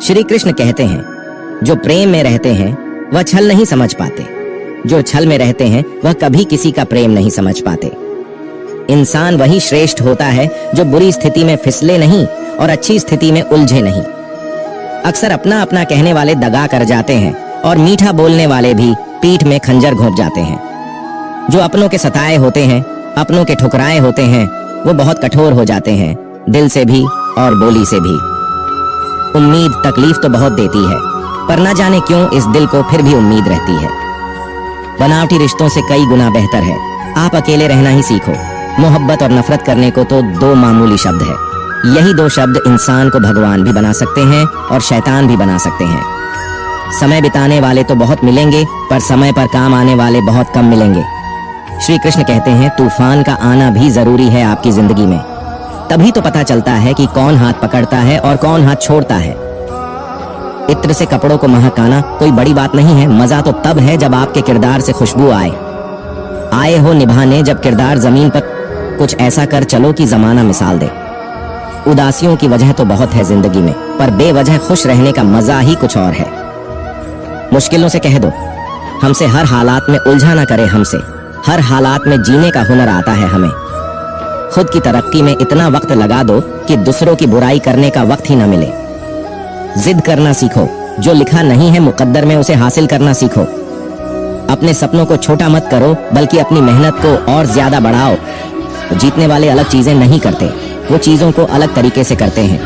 श्री कृष्ण कहते हैं, जो प्रेम में रहते हैं वह छल नहीं समझ पाते, जो छल में रहते हैं वह कभी किसी का प्रेम नहीं समझ पाते। इंसान वही श्रेष्ठ होता है जो बुरी स्थिति में फिसले नहीं और अच्छी स्थिति में उलझे नहीं। अक्सर अपना अपना कहने वाले दगा कर जाते हैं और मीठा बोलने वाले भी पीठ में खंजर घोंप जाते हैं। जो अपनों के सताए होते हैं, अपनों के ठुकराए होते हैं, वो बहुत कठोर हो जाते हैं, दिल से भी और बोली से भी। उम्मीद तकलीफ तो बहुत देती है, पर न जाने क्यों इस दिल को फिर भी उम्मीद रहती है। बनावटी रिश्तों से कई गुना बेहतर है आप अकेले रहना ही सीखो। मोहब्बत और नफरत करने को तो दो मामूली शब्द है। यही दो शब्द इंसान को भगवान भी बना सकते हैं और शैतान भी बना सकते हैं। समय बिताने वाले तो बहुत मिलेंगे, पर समय पर काम आने वाले बहुत कम मिलेंगे। श्री कृष्ण कहते हैं, तूफान का आना भी जरूरी है आपकी जिंदगी में। तभी तो पता चलता है कि कौन हाथ पकड़ता है और कौन हाथ छोड़ता है। इत्र से कपड़ों को महकाना कोई बड़ी बात नहीं है। मजा तो तब है जब आपके किरदार से खुशबू आए हो निभाने, जब किरदार जमीन पर कुछ ऐसा कर चलो कि जमाना मिसाल दे। उदासियों की वजह तो बहुत है जिंदगी में, पर बेवजह खुश रहने का मजा ही कुछ और है। मुश्किलों से कह दो हमसे हर हालात में उलझा ना करे, हमसे हर हालात में जीने का हुनर आता है हमें। खुद की तरक्की में इतना वक्त लगा दो कि दूसरों की बुराई करने का वक्त ही न मिले। जिद करना सीखो, जो लिखा नहीं है मुकद्दर में उसे हासिल करना सीखो। अपने सपनों को छोटा मत करो, बल्कि अपनी मेहनत को और ज्यादा बढ़ाओ। जीतने वाले अलग चीजें नहीं करते, वो चीजों को अलग तरीके से करते हैं।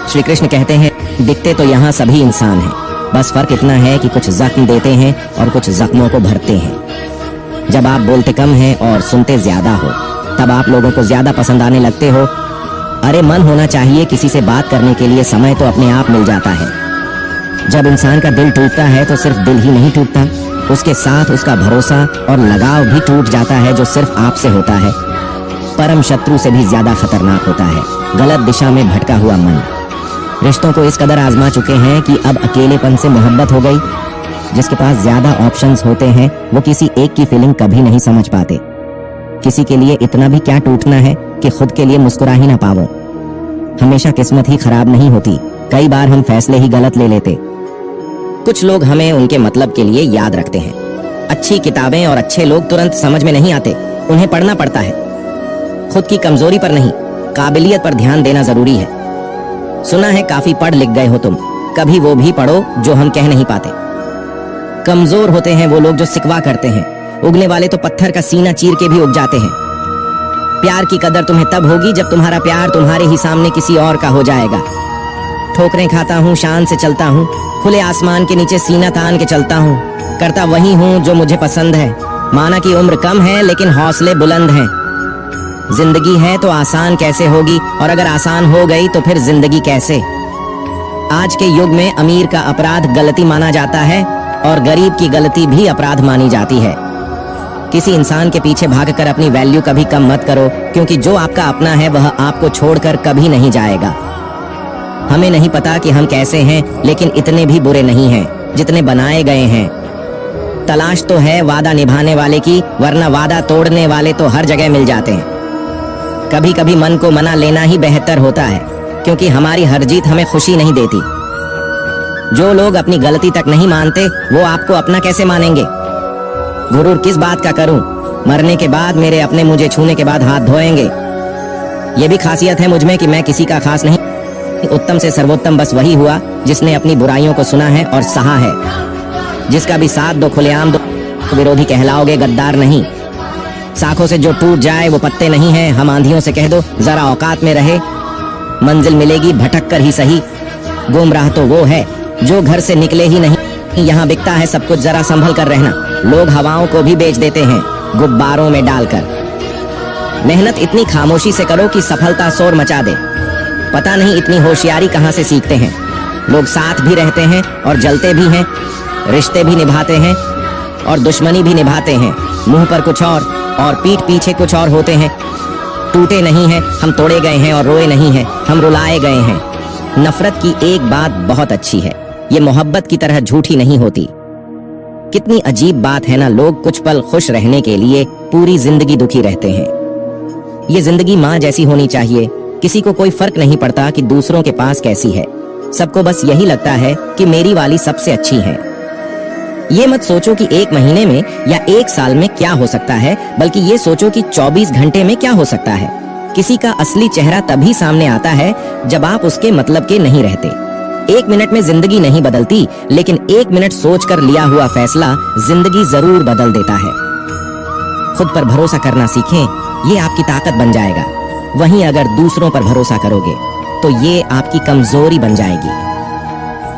श्री कृष्ण कहते हैं, दिखते तो यहाँ सभी इंसान हैं, बस फर्क इतना है कि कुछ जख्म देते हैं और कुछ जख्मों को भरते हैं। जब आप बोलते कम हैं और सुनते ज्यादा हो, तब आप लोगों को ज्यादा पसंद आने लगते हो। अरे मन होना चाहिए किसी से बात करने के लिए, समय तो अपने आप मिल जाता है। जब इंसान का दिल टूटता है तो सिर्फ दिल ही नहीं टूटता, उसके साथ उसका भरोसा और लगाव भी टूट जाता है, जो सिर्फ आपसे होता है। परम शत्रु से भी ज्यादा खतरनाक होता है गलत दिशा में भटका हुआ मन। रिश्तों को इस कदर आजमा चुके हैं कि अब अकेलेपन से मोहब्बत हो गई। जिसके पास ज्यादा ऑप्शंस होते हैं वो किसी एक की फीलिंग कभी नहीं समझ पाते। किसी के लिए इतना भी क्या टूटना है कि खुद के लिए मुस्कुरा ही ना पावो। हमेशा किस्मत ही खराब नहीं होती, कई बार हम फैसले ही गलत ले लेते। कुछ लोग हमें उनके मतलब के लिए याद रखते हैं। अच्छी किताबें और अच्छे लोग तुरंत समझ में नहीं आते, उन्हें पढ़ना पड़ता है। खुद की कमजोरी पर नहीं, काबिलियत पर ध्यान देना जरूरी है। सुना है काफी पढ़ लिख गए हो तुम, कभी वो भी पढ़ो जो हम कह नहीं पाते। कमजोर होते हैं वो लोग जो सिकवा करते हैं, उगने वाले तो पत्थर का सीना चीर के भी उग जाते हैं। प्यार की कदर तुम्हें तब होगी जब तुम्हारा प्यार तुम्हारे ही सामने किसी और का हो जाएगा। ठोकरें खाता हूँ, शान से चलता हूँ, खुले आसमान के नीचे सीना तान के चलता हूँ, करता वही हूँ जो मुझे पसंद है। माना कि उम्र कम है लेकिन हौसले बुलंद हैं। जिंदगी है तो आसान कैसे होगी, और अगर आसान हो गई तो फिर जिंदगी कैसे। आज के युग में अमीर का अपराध गलती माना जाता है और गरीब की गलती भी अपराध मानी जाती है। किसी इंसान के पीछे भागकर अपनी वैल्यू कभी कम मत करो, क्योंकि जो आपका अपना है वह आपको छोड़कर कभी नहीं जाएगा। हमें नहीं पता कि हम कैसे हैं, लेकिन इतने भी बुरे नहीं हैं जितने बनाए गए हैं। तलाश तो है वादा निभाने वाले की, वरना वादा तोड़ने वाले तो हर जगह मिल जाते हैं। कभी कभी मन को मना लेना ही बेहतर होता है, क्योंकि हमारी हर जीत हमें खुशी नहीं देती। जो लोग अपनी गलती तक नहीं मानते वो आपको अपना कैसे मानेंगे। गुरूर किस बात का करूं, मरने के बाद मेरे अपने मुझे छूने के बाद हाथ धोएंगे। ये भी खासियत है मुझमें कि मैं किसी का खास नहीं, उत्तम से सर्वोत्तम बस वही हुआ जिसने अपनी बुराइयों को सुना है और सहा है। जिसका भी साथ दो खुलेआम दो, विरोधी कहलाओगे गद्दार नहीं। शाखों से जो टूट जाए वो पत्ते नहीं है। हम आंधियों से कह दो जरा औकात में रहे, मंजिल मिलेगी भटक कर ही सही। गुमराह तो वो है जो घर से निकले ही नहीं। यहाँ बिकता है सब कुछ, जरा संभल कर रहना। लोग हवाओं को भी बेच देते हैं गुब्बारों में डालकर। मेहनत इतनी खामोशी से करो कि सफलता शोर मचा दे। पता नहीं इतनी होशियारी कहाँ से सीखते हैं। लोग साथ भी रहते हैं और जलते भी हैं, रिश्ते भी निभाते हैं और दुश्मनी भी निभाते हैं। मुंह पर कुछ और पीठ पीछे कुछ और होते हैं। टूटे नहीं हैं हम, तोड़े गए हैं, और रोए नहीं हैं हम, रुलाए गए हैं। नफरत की एक बात बहुत अच्छी है, ये मोहब्बत की तरह झूठी नहीं होती। कितनी अजीब बात है ना, लोग कुछ पल खुश रहने के लिए पूरी जिंदगी दुखी रहते हैं। ये जिंदगी माँ जैसी होनी चाहिए, किसी को कोई फर्क नहीं पड़ता कि दूसरों के पास कैसी है। सबको बस यही लगता है कि मेरी वाली सबसे अच्छी है। ये मत सोचो कि 1 महीने में या 1 साल में क्या हो सकता है, बल्कि ये सोचो कि 24 घंटे में क्या हो सकता है। किसी का असली चेहरा तभी सामने आता है जब आप उसके मतलब के नहीं रहते। 1 मिनट में जिंदगी नहीं बदलती, लेकिन 1 मिनट सोचकर लिया हुआ फैसला जिंदगी जरूर बदल देता है। खुद पर भरोसा करना सीखें, ये आपकी ताकत बन जाएगा। वहीं अगर दूसरों पर भरोसा करोगे तो ये आपकी कमजोरी बन जाएगी।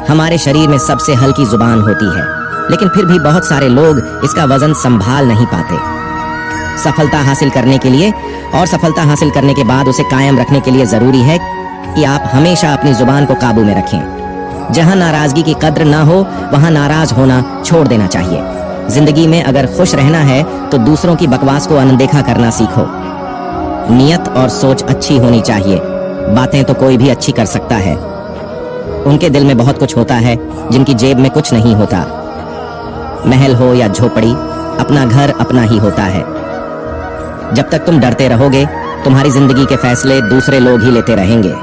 हमारे शरीर में सबसे हल्की जुबान होती है, लेकिन फिर भी बहुत सारे लोग इसका वजन संभाल नहीं पाते। सफलता हासिल करने के लिए और सफलता हासिल करने के बाद उसे कायम रखने के लिए जरूरी है कि आप हमेशा अपनी जुबान को काबू में रखें। जहां नाराजगी की कद्र ना हो, वहां नाराज होना छोड़ देना चाहिए। जिंदगी में अगर खुश रहना है तो दूसरों की बकवास को अनदेखा करना सीखो। नियत और सोच अच्छी होनी चाहिए। बातें तो कोई भी अच्छी कर सकता है। उनके दिल में बहुत कुछ होता है जिनकी जेब में कुछ नहीं होता। महल हो या झोपड़ी, अपना घर अपना ही होता है। जब तक तुम डरते रहोगे, तुम्हारी जिंदगी के फैसले दूसरे लोग ही लेते रहेंगे।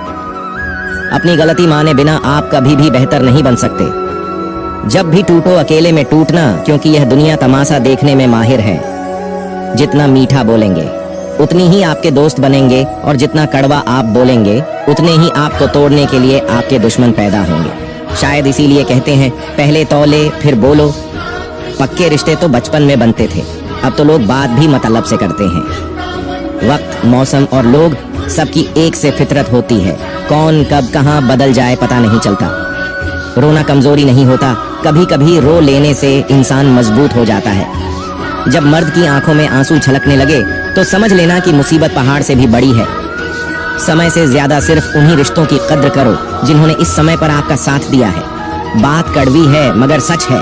अपनी गलती माने बिना आप कभी भी बेहतर नहीं बन सकते। जब भी टूटो अकेले में टूटना, क्योंकि यह दुनिया तमाशा देखने में माहिर है। जितना मीठा बोलेंगे उतनी ही आपके दोस्त बनेंगे, और जितना कड़वा आप बोलेंगे उतने ही आपको तोड़ने के लिए आपके दुश्मन पैदा होंगे। शायद इसीलिए कहते हैं, पहले तौले फिर बोलो। पक्के रिश्ते तो बचपन में बनते थे, अब तो लोग बात भी मतलब से करते हैं। वक्त, मौसम और लोग, सबकी एक से फितरत होती है। कौन कब कहां बदल जाए पता नहीं चलता। रोना कमजोरी नहीं होता, कभी कभी रो लेने से इंसान मजबूत हो जाता है। जब मर्द की आंखों में आंसू छलकने लगे तो समझ लेना कि मुसीबत पहाड़ से भी बड़ी है। समय से ज्यादा सिर्फ उन्हीं रिश्तों की कद्र करो जिन्होंने इस समय पर आपका साथ दिया है। बात कड़वी है मगर सच है।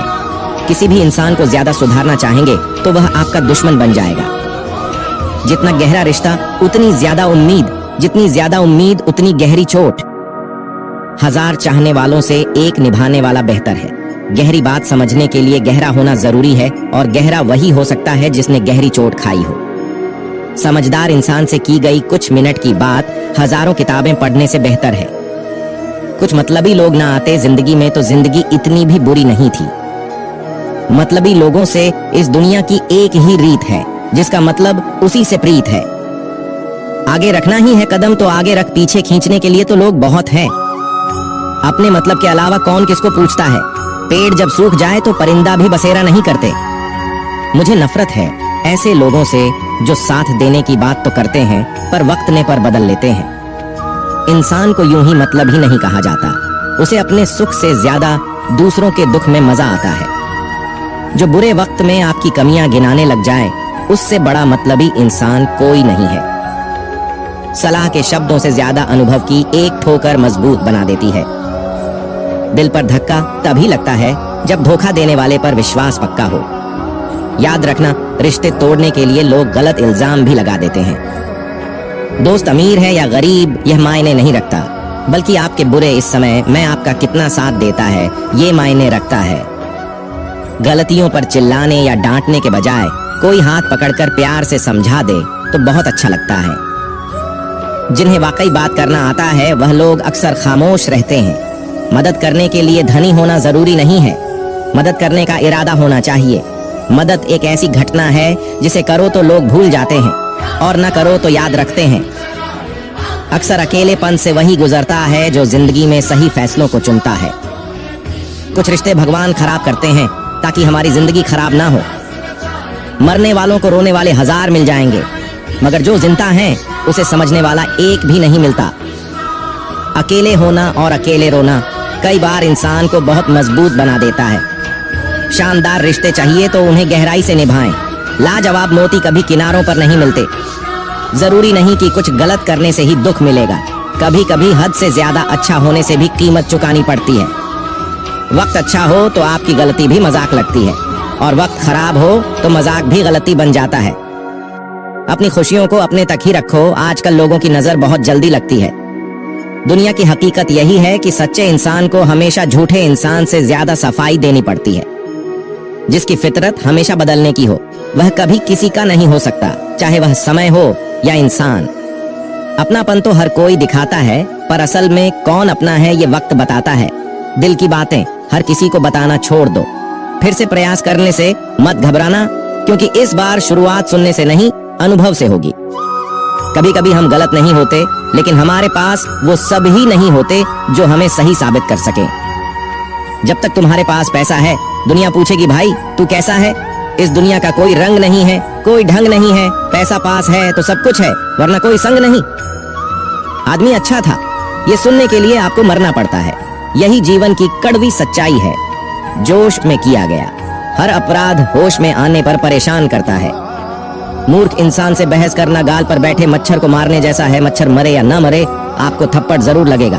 किसी भी इंसान को ज्यादा सुधारना चाहेंगे तो वह आपका दुश्मन बन जाएगा। जितना गहरा रिश्ता उतनी ज्यादा उम्मीद, जितनी ज्यादा उम्मीद उतनी गहरी चोट। 1000 चाहने वालों से एक निभाने वाला बेहतर है। गहरी बात समझने के लिए गहरा होना जरूरी है, और गहरा वही हो सकता है जिसने गहरी चोट खाई हो। समझदार इंसान से की गई कुछ मिनट की बात हजारों किताबें पढ़ने से बेहतर है। कुछ मतलबी लोग ना आते जिंदगी में तो जिंदगी इतनी भी बुरी नहीं थी। मतलबी लोगों से इस दुनिया की एक ही रीत है, जिसका मतलब उसी से प्रीत है। आगे रखना ही है कदम तो आगे रख, पीछे खींचने के लिए तो लोग बहुत हैं। अपने मतलब के अलावा कौन किसको पूछता है। पेड़ जब सूख जाए तो परिंदा भी बसेरा नहीं करते। मुझे नफरत है ऐसे लोगों से जो साथ देने की बात तो करते हैं पर वक्त ने पर बदल लेते हैं। इंसान को यूं ही मतलब ही नहीं कहा जाता, उसे अपने सुख से ज्यादा दूसरों के दुख में मजा आता है। जो बुरे वक्त में आपकी कमियां गिनाने लग जाए, उससे बड़ा मतलबी इंसान कोई नहीं है। सलाह के शब्दों से ज्यादा अनुभव की एक ठोकर मजबूत बना देती है। दिल पर धक्का तभी लगता है जब धोखा देने वाले पर विश्वास पक्का हो। याद रखना, रिश्ते तोड़ने के लिए लोग गलत इल्जाम भी लगा देते हैं। दोस्त अमीर है या गरीब यह मायने नहीं रखता, बल्कि आपके बुरे इस समय मैं आपका कितना साथ देता है ये मायने रखता है। गलतियों पर चिल्लाने या डांटने के बजाय कोई हाथ पकड़कर प्यार से समझा दे तो बहुत अच्छा लगता है। जिन्हें वाकई बात करना आता है वह लोग अक्सर खामोश रहते हैं। मदद करने के लिए धनी होना जरूरी नहीं है, मदद करने का इरादा होना चाहिए। मदद एक ऐसी घटना है जिसे करो तो लोग भूल जाते हैं और न करो तो याद रखते हैं। अक्सर अकेलेपन से वही गुजरता है जो जिंदगी में सही फैसलों को चुनता है। कुछ रिश्ते भगवान खराब करते हैं ताकि हमारी जिंदगी खराब ना हो। मरने वालों को रोने वाले 1000 मिल जाएंगे, मगर जो जिंदा है उसे समझने वाला एक भी नहीं मिलता। अकेले होना और अकेले रोना कई बार इंसान को बहुत मजबूत बना देता है। शानदार रिश्ते चाहिए तो उन्हें गहराई से निभाएं। लाजवाब मोती कभी किनारों पर नहीं मिलते। जरूरी नहीं कि कुछ गलत करने से ही दुख मिलेगा, कभी कभी हद से ज्यादा अच्छा होने से भी कीमत चुकानी पड़ती है। वक्त अच्छा हो तो आपकी गलती भी मजाक लगती है, और वक्त खराब हो तो मजाक भी गलती बन जाता है। अपनी खुशियों को अपने तक ही रखो। आजकल लोगों की नजर बहुत जल्दी लगती है। दुनिया की हकीकत यही है कि सच्चे इंसान को हमेशा झूठे इंसान से ज्यादा सफाई देनी पड़ती है। जिसकी फितरत हमेशा बदलने की हो वह कभी किसी का नहीं हो सकता, चाहे वह समय हो या इंसान। अपनापन तो हर कोई दिखाता है, पर असल में कौन अपना है ये वक्त बताता है। दिल की बातें हर किसी को बताना छोड़ दो। फिर से प्रयास करने से मत घबराना, क्योंकि इस बार शुरुआत सुनने से नहीं, अनुभव से होगी। कभी कभी हम गलत नहीं होते, लेकिन हमारे पास वो सब ही नहीं होते जो हमें सही साबित कर सके। जब तक तुम्हारे पास पैसा है, दुनिया पूछेगी भाई तू कैसा है। इस दुनिया का कोई रंग नहीं है, कोई ढंग नहीं है। पैसा पास है तो सब कुछ है, वरना कोई संग नहीं। आदमी अच्छा था, ये सुनने के लिए आपको मरना पड़ता है। यही जीवन की कड़वी सच्चाई है। जोश में किया गया हर अपराध होश में आने पर परेशान करता है। मूर्ख इंसान से बहस करना गाल पर बैठे मच्छर को मारने जैसा है। मच्छर मरे या ना मरे, आपको थप्पड़ जरूर लगेगा।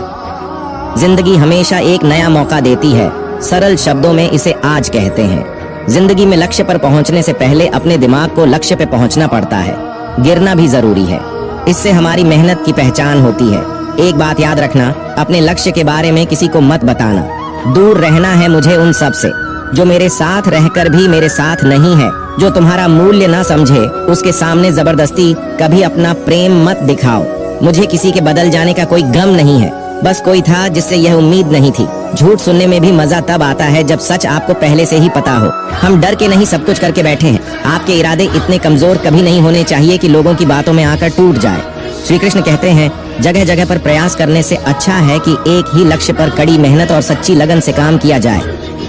जिंदगी हमेशा एक नया मौका देती है। सरल शब्दों में इसे आज कहते हैं। जिंदगी में लक्ष्य पर पहुंचने से पहले अपने दिमाग को लक्ष्य पे पहुंचना पड़ता है। गिरना भी जरूरी है, इससे हमारी मेहनत की पहचान होती है। एक बात याद रखना, अपने लक्ष्य के बारे में किसी को मत बताना। दूर रहना है मुझे उन सब से जो मेरे साथ रहकर भी मेरे साथ नहीं है। जो तुम्हारा मूल्य ना समझे, उसके सामने जबरदस्ती कभी अपना प्रेम मत दिखाओ। मुझे किसी के बदल जाने का कोई गम नहीं है, बस कोई था जिससे यह उम्मीद नहीं थी। झूठ सुनने में भी मजा तब आता है जब सच आपको पहले से ही पता हो। हम डर के नहीं सब कुछ करके बैठे हैं। आपके इरादे इतने कमजोर कभी नहीं होने चाहिए कि लोगों की बातों में आकर टूट जाए। श्री कृष्ण कहते हैं, जगह जगह पर प्रयास करने से अच्छा है कि एक ही लक्ष्य पर कड़ी मेहनत और सच्ची लगन से काम किया जाए।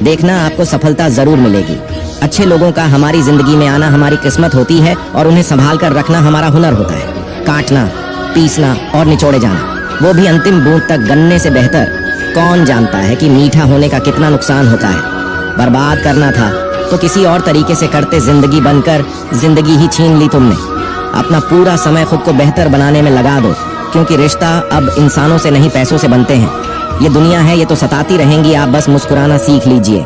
देखना आपको सफलता जरूर मिलेगी। अच्छे लोगों का हमारी जिंदगी में आना हमारी किस्मत होती है और उन्हें संभाल कर रखना हमारा हुनर होता है। काटना, पीसना और निचोड़े जाना, वो भी अंतिम बूंद तक गन्ने से बेहतर। कौन जानता है कि मीठा होने का कितना नुकसान होता है। बर्बाद करना था तो किसी और तरीके से करते, जिंदगी बनकर जिंदगी ही छीन ली तुमने। अपना पूरा समय खुद को बेहतर बनाने में लगा दो, क्योंकि रिश्ता अब इंसानों से नहीं पैसों से बनते हैं। ये दुनिया है, ये तो सताती रहेंगी, आप बस मुस्कुराना सीख लीजिए।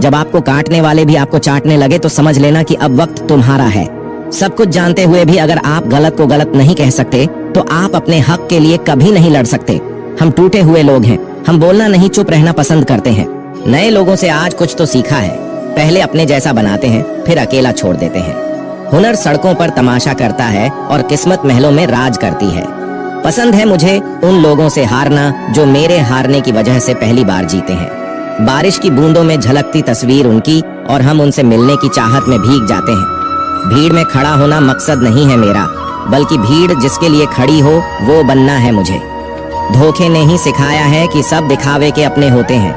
जब आपको काटने वाले भी आपको चाटने लगे तो समझ लेना कि अब वक्त तुम्हारा है। सब कुछ जानते हुए भी अगर आप गलत को गलत नहीं कह सकते तो आप अपने हक के लिए कभी नहीं लड़ सकते। हम टूटे हुए लोग हैं, हम बोलना नहीं चुप रहना पसंद करते हैं। नए लोगों से आज कुछ तो सीखा है। पहले अपने जैसा बनाते हैं, फिर अकेला छोड़ देते हैं। हुनर सड़कों पर तमाशा करता है और किस्मत महलों में राज करती है। पसंद है मुझे उन लोगों से हारना जो मेरे हारने की वजह से पहली बार जीते हैं। बारिश की बूंदों में झलकती तस्वीर उनकी और हम उनसे मिलने की चाहत में भीग जाते हैं। भीड़ में खड़ा होना मकसद नहीं है मेरा, बल्कि भीड़ जिसके लिए खड़ी हो वो बनना है मुझे। धोखे ने ही सिखाया है कि सब दिखावे के अपने होते हैं।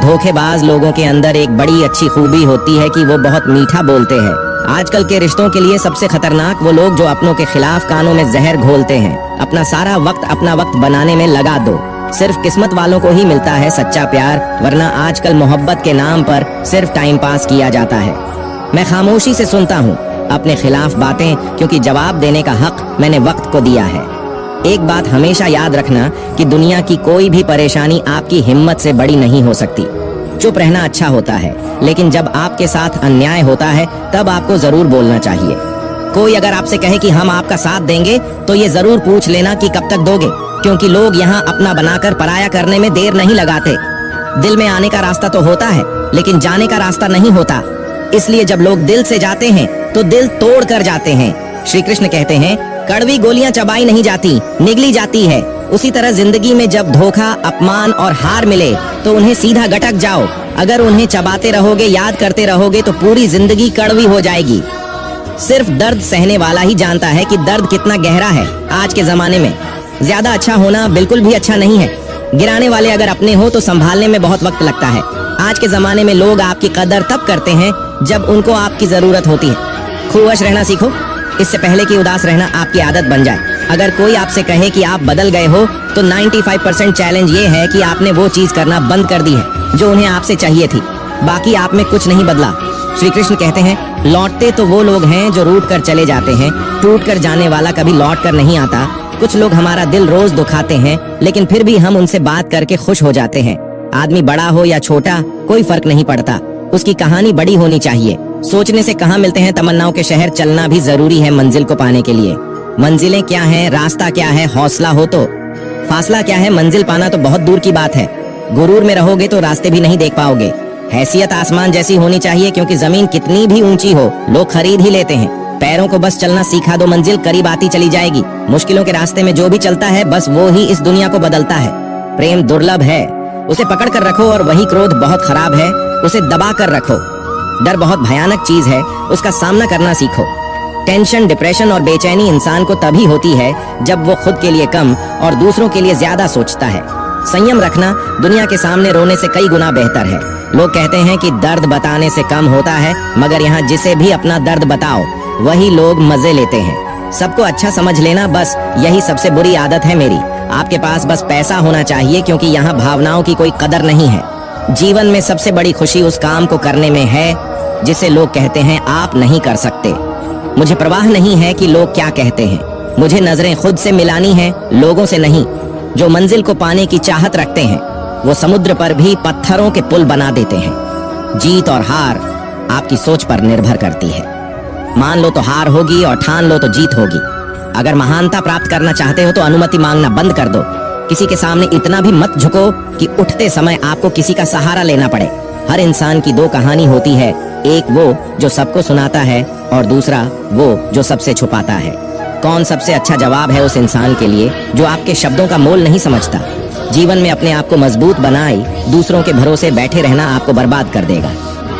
धोखेबाज लोगों के अंदर एक बड़ी अच्छी खूबी होती है कि वो बहुत मीठा बोलते हैं। आजकल के रिश्तों के लिए सबसे खतरनाक वो लोग जो अपनों के खिलाफ कानों में जहर घोलते हैं। अपना सारा वक्त अपना वक्त बनाने में लगा दो। सिर्फ किस्मत वालों को ही मिलता है सच्चा प्यार, वरना आजकल मोहब्बत के नाम पर सिर्फ टाइम पास किया जाता है। मैं खामोशी से सुनता हूँ अपने खिलाफ बातें, क्योंकि जवाब देने का हक मैंने वक्त को दिया है। एक बात हमेशा याद रखना कि दुनिया की कोई भी परेशानी आपकी हिम्मत से बड़ी नहीं हो सकती। चुप रहना अच्छा होता है, लेकिन जब आपके साथ अन्याय होता है तब आपको जरूर बोलना चाहिए। कोई अगर आपसे कहे कि हम आपका साथ देंगे तो ये जरूर पूछ लेना कि कब तक दोगे, क्योंकि लोग यहाँ अपना बनाकर पराया करने में देर नहीं लगाते। दिल में आने का रास्ता तो होता है, लेकिन जाने का रास्ता नहीं होता। इसलिए जब लोग दिल से जाते हैं तो दिल तोड़ कर जाते हैं। श्री कृष्ण कहते हैं, कड़वी गोलियां चबाई नहीं जाती, निगली जाती है। उसी तरह जिंदगी में जब धोखा, अपमान और हार मिले तो उन्हें सीधा गटक जाओ। अगर उन्हें चबाते रहोगे, याद करते रहोगे तो पूरी जिंदगी कड़वी हो जाएगी। सिर्फ दर्द सहने वाला ही जानता है कि दर्द कितना गहरा है। आज के जमाने में ज्यादा अच्छा होना बिल्कुल भी अच्छा नहीं है। गिराने वाले अगर अपने हो तो संभालने में बहुत वक्त लगता है। आज के जमाने में लोग आपकी कदर तब करते हैं जब उनको आपकी जरूरत होती है। खुश रहना सीखो, इससे पहले कि उदास रहना आपकी आदत बन जाए। अगर कोई आपसे कहे कि आप बदल गए हो तो 95% चैलेंज ये है कि आपने वो चीज करना बंद कर दी है जो उन्हें आपसे चाहिए थी। बाकी आप में कुछ नहीं बदला। श्री कृष्ण कहते हैं, लौटते तो वो लोग हैं जो रूठ कर चले जाते हैं, टूट कर जाने वाला कभी लौट कर नहीं आता। कुछ लोग हमारा दिल रोज दुखाते हैं, लेकिन फिर भी हम उनसे बात करके खुश हो जाते हैं। आदमी बड़ा हो या छोटा कोई फर्क नहीं पड़ता, उसकी कहानी बड़ी होनी चाहिए। सोचने से कहाँ मिलते हैं तमन्नाओं के शहर, चलना भी जरूरी है मंजिल को पाने के लिए। मंजिलें क्या है, रास्ता क्या है, हौसला हो तो फासला क्या है, मंजिल पाना तो बहुत दूर की बात है। गुरूर में रहोगे तो रास्ते भी नहीं देख पाओगे। हैसियत आसमान जैसी होनी चाहिए, क्योंकि जमीन कितनी भी ऊंची हो लोग खरीद ही लेते हैं। पैरों को बस चलना सिखा दो, मंजिल करीब आती चली जाएगी। मुश्किलों के रास्ते में जो भी चलता है बस वो ही इस दुनिया को बदलता है। प्रेम दुर्लभ है, उसे पकड़ कर रखो, और वही क्रोध बहुत खराब है, उसे दबा कर रखो। डर बहुत भयानक चीज है, उसका सामना करना सीखो। टेंशन, डिप्रेशन और बेचैनी इंसान को तभी होती है जब वो खुद के लिए कम और दूसरों के लिए ज्यादा सोचता है। संयम रखना दुनिया के सामने रोने से कई गुना बेहतर है। लोग कहते हैं कि दर्द बताने से कम होता है, मगर यहाँ जिसे भी अपना दर्द बताओ वही लोग मजे लेते हैं। सबको अच्छा समझ लेना, बस यही सबसे बुरी आदत है मेरी। आपके पास बस पैसा होना चाहिए, क्योंकि यहाँ भावनाओं की कोई कदर नहीं है। जीवन में सबसे बड़ी खुशी उस काम को करने में है जिसे लोग कहते हैं आप नहीं कर सकते। मुझे परवाह नहीं है कि लोग क्या कहते हैं, मुझे नजरें खुद से मिलानी है, लोगों से नहीं। जो मंजिल को पाने की चाहत रखते हैं वो समुद्र पर भी पत्थरों के पुल बना देते हैं। जीत और हार आपकी सोच पर निर्भर करती है। मान लो तो हार होगी और ठान लो तो जीत होगी। अगर महानता प्राप्त करना चाहते हो तो अनुमति मांगना बंद कर दो। किसी के सामने इतना भी मत झुको कि उठते समय आपको किसी का सहारा लेना पड़े। हर इंसान की दो कहानी होती है, एक वो जो सबको सुनाता है और दूसरा वो जो सबसे छुपाता है। कौन सबसे अच्छा जवाब है उस इंसान के लिए जो आपके शब्दों का मोल नहीं समझता। जीवन में अपने आप को मजबूत बनाए दूसरों के भरोसे बैठे रहना आपको बर्बाद कर देगा।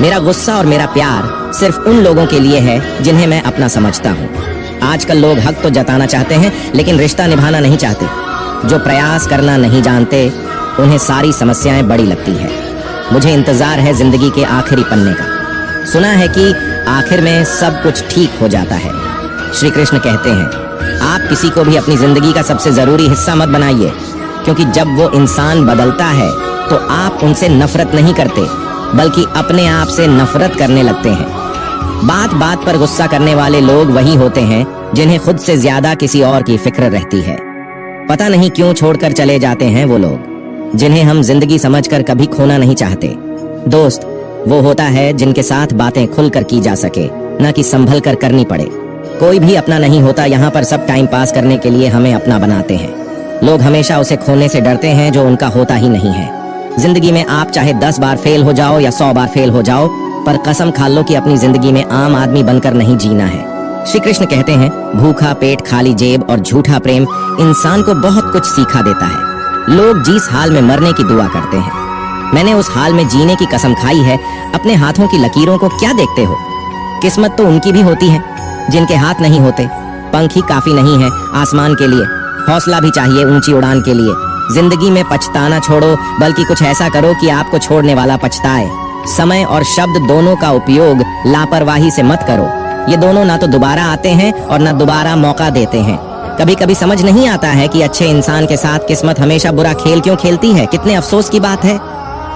मेरा गुस्सा और मेरा प्यार सिर्फ उन लोगों के लिए है जिन्हें मैं अपना समझता हूँ। आजकल लोग हक तो जताना चाहते हैं लेकिन रिश्ता निभाना नहीं चाहते। जो प्रयास करना नहीं जानते उन्हें सारी समस्याएं बड़ी लगती है। मुझे इंतजार है जिंदगी के आखिरी पन्ने का। सुना है कि आखिर में सब कुछ ठीक हो जाता है। श्री कृष्ण कहते हैं आप किसी को भी अपनी जिंदगी का सबसे जरूरी हिस्सा मत बनाइए, क्योंकि जब वो इंसान बदलता है तो आप उनसे नफरत नहीं करते बल्कि अपने आप से नफरत करने लगते हैं। बात बात पर गुस्सा करने वाले लोग वही होते हैं जिन्हें खुद से ज्यादा किसी और की फिक्र रहती है। पता नहीं क्यों छोड़कर चले जाते हैं वो लोग जिन्हें हम जिंदगी समझकर कभी खोना नहीं चाहते। दोस्त वो होता है जिनके साथ बातें खुलकर की जा सके, न कि संभल कर करनी पड़े। कोई भी अपना नहीं होता, यहाँ पर सब टाइम पास करने के लिए हमें अपना बनाते हैं। लोग हमेशा उसे खोने से डरते हैं जो उनका होता ही नहीं है। जिंदगी में आप चाहे 10 बार फेल हो जाओ या 100 बार फेल हो जाओ, पर कसम खा लो कि अपनी जिंदगी में आम आदमी बनकर नहीं जीना है। श्री कृष्ण कहते हैं भूखा पेट, खाली जेब और झूठा प्रेम इंसान को बहुत कुछ सिखा देता है। लोग जिस हाल में मरने की दुआ करते हैं, मैंने उस हाल में जीने की कसम खाई है। अपने हाथों की लकीरों को क्या देखते हो? किस्मत तो उनकी भी होती है जिनके हाथ नहीं होते। पंख ही काफी नहीं है आसमान के लिए, हौसला भी चाहिए ऊंची उड़ान के लिए। जिंदगी में पछताना छोड़ो, बल्कि कुछ ऐसा करो कि आपको छोड़ने वाला पछताए। समय और शब्द दोनों का उपयोग लापरवाही से मत करो। ये दोनों ना तो दोबारा आते हैं और ना दोबारा मौका देते हैं। कभी कभी समझ नहीं आता है कि अच्छे इंसान के साथ किस्मत हमेशा बुरा खेल क्यों खेलती है। कितने अफसोस की बात है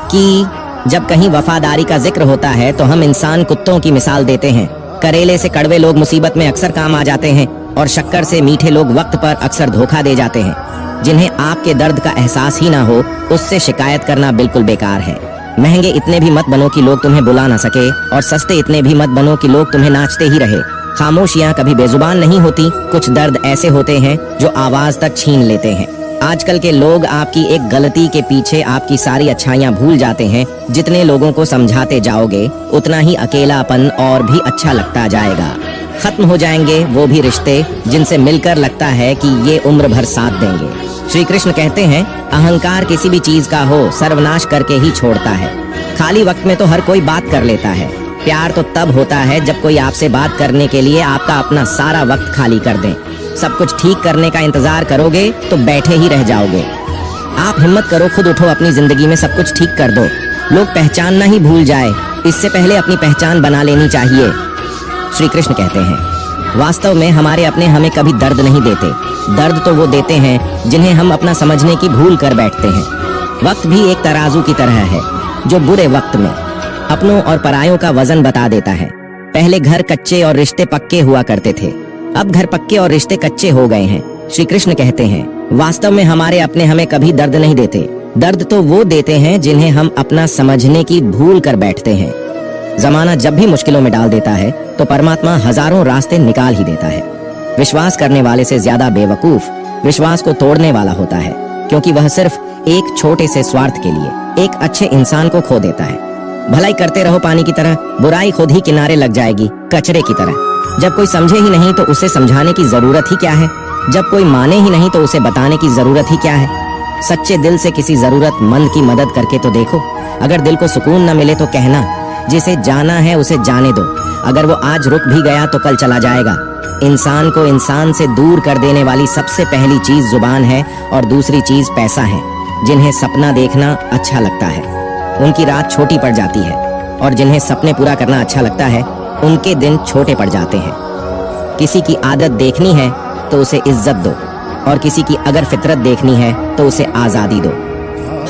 कि जब कहीं वफादारी का जिक्र होता है तो हम इंसान कुत्तों की मिसाल देते हैं। करेले से कड़वे लोग मुसीबत में अक्सर काम आ जाते हैं और शक्कर से मीठे लोग वक्त पर अक्सर धोखा दे जाते हैं। जिन्हें आपके दर्द का एहसास ही ना हो, उससे शिकायत करना बिल्कुल बेकार है। महंगे इतने भी मत बनो कि लोग तुम्हें बुला ना सके, और सस्ते इतने भी मत बनो कि लोग तुम्हें नाचते ही रहे। खामोशियां कभी बेजुबान नहीं होती। कुछ दर्द ऐसे होते हैं जो आवाज तक छीन लेते हैं। आजकल के लोग आपकी एक गलती के पीछे आपकी सारी अच्छाइयां भूल जाते हैं। जितने लोगों को समझाते जाओगे उतना ही अकेलापन और भी अच्छा लगता जाएगा। खत्म हो जाएंगे वो भी रिश्ते जिनसे मिलकर लगता है कि ये उम्र भर साथ देंगे। श्री कृष्ण कहते हैं अहंकार किसी भी चीज का हो सर्वनाश करके ही छोड़ता है। खाली वक्त में तो हर कोई बात कर लेता है। प्यार तो तब होता है जब कोई आपसे बात करने के लिए आपका अपना सारा वक्त खाली कर दे। सब कुछ ठीक करने का इंतजार करोगे तो बैठे ही रह जाओगे। आप हिम्मत करो, खुद उठो, अपनी जिंदगी में सब कुछ ठीक कर दो। लोग पहचानना ही भूल जाए, इससे पहले अपनी पहचान बना लेनी चाहिए। श्री कृष्ण कहते हैं वास्तव में हमारे अपने हमें कभी दर्द नहीं देते। दर्द तो वो देते हैं जिन्हें हम अपना समझने की भूल कर बैठते हैं। वक्त भी एक तराजू की तरह है जो बुरे वक्त में अपनों और परायों का वजन बता देता है। पहले घर कच्चे और रिश्ते पक्के हुआ करते थे, अब घर पक्के और रिश्ते कच्चे हो गए हैं। श्री कृष्ण कहते हैं वास्तव में हमारे अपने हमें कभी दर्द नहीं देते। दर्द तो वो देते हैं जिन्हें हम अपना समझने की भूल कर बैठते हैं। जमाना जब भी मुश्किलों में डाल देता है तो परमात्मा हजारों रास्ते निकाल ही देता है। विश्वास करने वाले से ज्यादा बेवकूफ विश्वास को तोड़ने वाला होता है, क्योंकि वह सिर्फ एक छोटे से स्वार्थ के लिए एक अच्छे इंसान को खो देता है। भलाई करते रहो पानी की तरह, बुराई खुद ही किनारे लग जाएगी कचरे की तरह। जब कोई समझे ही नहीं तो उसे समझाने की जरूरत ही क्या है? जब कोई माने ही नहीं तो उसे बताने की जरूरत ही क्या है? सच्चे दिल से किसी जरूरतमंद की मदद करके तो देखो। अगर दिल को सुकून न मिले तो कहना, जिसे जाना है उसे जाने दो। अगर वो आज रुक भी गया तो कल चला जाएगा। इंसान को इंसान से दूर कर देने वाली सबसे पहली चीज जुबान है और दूसरी चीज पैसा है। जिन्हें सपना देखना अच्छा लगता है उनकी रात छोटी पड़ जाती है, और जिन्हें सपने पूरा करना अच्छा लगता है उनके दिन छोटे पड़ जाते हैं। किसी की आदत देखनी है तो उसे इज्जत दो, और किसी की अगर फितरत देखनी है तो उसे आजादी दो।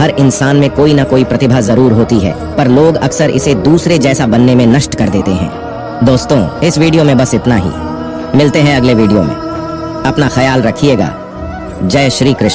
हर इंसान में कोई ना कोई प्रतिभा जरूर होती है, पर लोग अक्सर इसे दूसरे जैसा बनने में नष्ट कर देते हैं। दोस्तों, इस वीडियो में बस इतना ही। मिलते हैं अगले वीडियो में। अपना ख्याल रखिएगा। जय श्री कृष्ण।